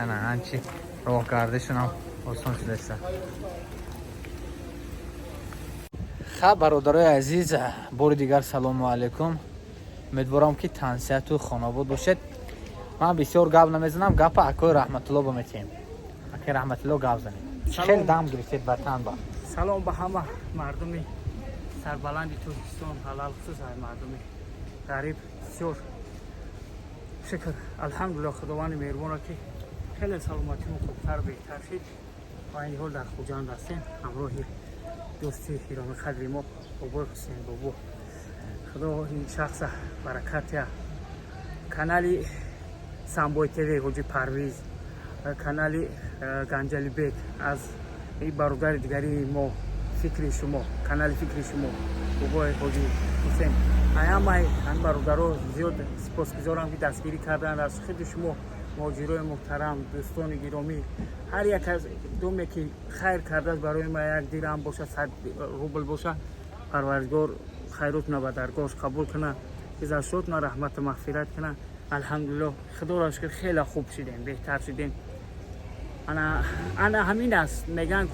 نه هنچی راه کردشون هم آسان شده است. خب برادرای عزیز، بار دیگر سلام علیکم. امیدوارم که تنصیحت و خانواده باشید. من بسیار گپ نمیزنم، گپ اکای رحمت الله بمیتیم. اکای رحمت الله گپ زنیم. خیلی دم گرفتید وطن با. سلام به همه مردمی سربلند ترکستان، حلال خصوص های مردمی غریب. بسیار شکر الحمدلله خداوند مهربان که خیلی سلامتی و خوبتر و بهتر شد. و این حال در خوجند هستیم همراه دوستی گرامی قدر ما بابا حسین بابا. خدا این شخص برکت یا کانال سامبوی تیوی حاجی پرویز، کانال گنجلی بیگ از این برادر دیگری ما، فکری شما، کانال فکری شما بابا حاجی حسین. ایام برادرها زیاد سپاسگزارم که دستگیری کردن از خود شما مهاجرای محترم، دوستان گرامی. هر یک از دومی که خیر کرده برای ما، یک دیرم باشه 100 روبل باشه، پروردگار خیرات به درگاهش قبول کنه، ازشون رحمت و مغفرت کنه. الحمدلله خدا را شکر خیلی خوب شدیم، بهتر شدیم. انا همین است، میگن که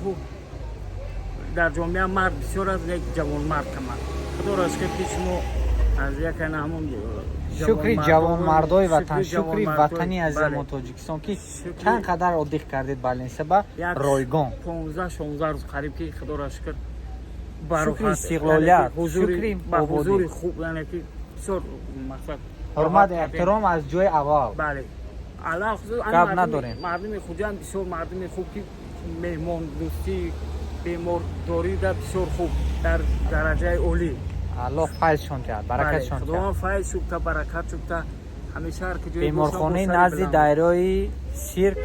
در جامعه مرد بسیار از یک جوان مرد کمه. خدا را شکر که شما از یک همون شکری جوان مردای وطن، شکری وطنی از ما تاجیکستان که چند قدر عادی کردید بالینسه با رایگان 15-16 روز قریب که خدا را شکر شکری استقلالیت، شکری با حضور خوب، یعنی که بسیار مقصد حرمت احترام از جای اول. بله الله خصوص قبل نداریم. مردم خوجند بسیار مردم خوب که مهمان دوستی بیمار داری در بسیار خوب در درجه اولی. الله فیضشون کرد، برکتشون کرد. خدا فیض شد تا برکت شد تا همیشه هر که جای بیمارخانه نزد دایره سیرک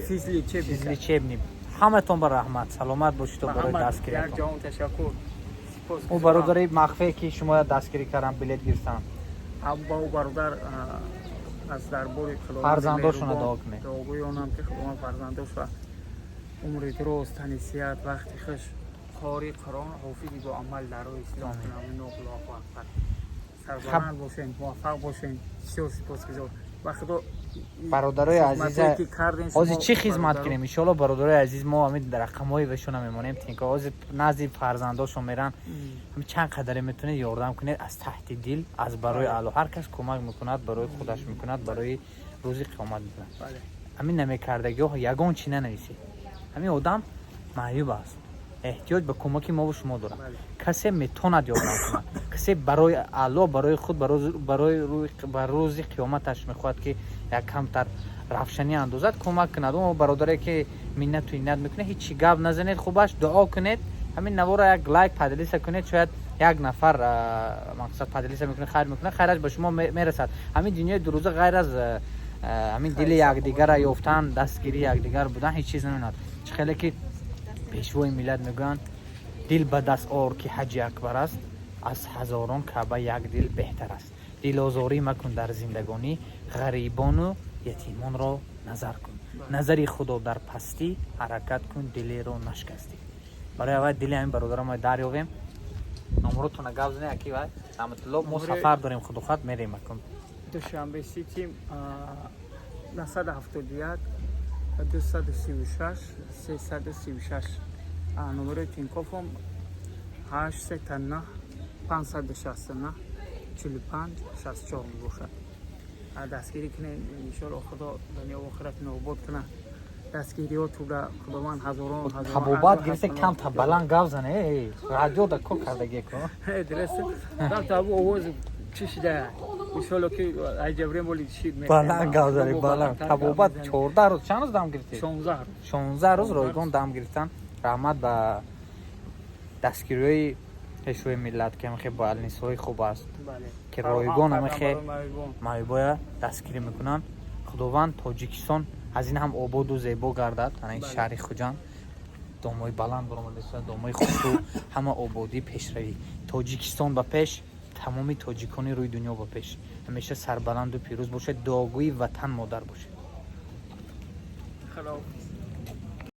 فیزلی چبنی. همه تون بر رحمت سلامت باشید و برای دستگیری یک جان تشکر. او برادری مخفی که شما دستگیری کردن بلیت گرفتن، با او برادر از دربار فرزنداشون دعا کنید. دعای اونم که خداوند فرزنداش و عمر دراز، تنیسیت، وقتی خوش، قاری قرآن حافظی با عمل در راه اسلام کنم. الله اکبر. سربلند باشین، موفق باشین. بسیار سپاسگزار و خدا برادرای عزیز. از چی خدمت کنیم ان شاء الله برادرای عزیز؟ ما همین در رقمای وشون میمونیم تینکا از نزد فرزنداشون میرن، همین چند قدر میتونه یاردم کنه از تحت دل، از برای الله. هر کس کمک میکند برای خودش میکند، برای روزی قیامت میکند. همین نمیکردگی ها یگان چی ننویسید. همین آدم معیوب است، احتیاج به کمک ما و شما داره. کسی میتوند یاردم کنه، کسی برای الله، برای خود، برای روز قیامتش میخواد که یک کمتر رفشنی اندازد کمک کند. اون برادری که منت و اینت میکنه هیچ گپ نزنید، خوبش دعا کنید. همین نوارا یک لایک پادلیسا کنید، شاید یک نفر مقصد پادلیسا میکنه خیر میکنه، خیرش به شما میرسد. همین دنیای دو روزه غیر از همین دل یکدیگر را یافتن، دستگیری یکدیگر بودن هیچ چیز نمیاد. خیلی که پیشوای ملت میگن دل به دست آور که حج اکبر است، از هزاران کعبه یک دل بهتر است. دل آزاری مکن در زندگانی، غریبان و یتیمان را نظر کن. نظری خدا در پستی، حرکت کن دلی را نشکستی. برای اول دلی همین برادرم ما دریابیم. نمرتون گپ زنید اکی وای رحمت الله. ما سفر داریم خود خود میریم مکن. دوشنبه سیتیم 971 236 336 نمره تینکوفم 839 569 45 64 میباشد. دستگیری کنه انشاءالله خدا دنیا و آخرت نوبت کنه. دستگیری ها تو در خداوند هزاران حبوبات گرفته کم تا بلند گپ زنه. رادیو دا کو کردگی کو درسته کم تا آواز چی شده انشاءالله که ای جبرین بولی شید بلند گپ زنه. بلند حبوبات 14 روز چند روز دم گرفته؟ 16 روز رایگان دم گرفتن. رحمت به دستگیری پیشوی ملت که همخی با النسای خوب است که رایگان همخی معیوبای دستگیری میکنن. خداوند تاجیکستان از این هم آباد و زیبا گردد. این شهر خوجند دامای بلند برآمده است، دامای خوب، همه آبادی پیشروی. تاجیکستان به پیش، تمامی تاجیکانی روی دنیا به پیش. همیشه سربلند و پیروز باشه. دعاگوی وطن مادر باشه.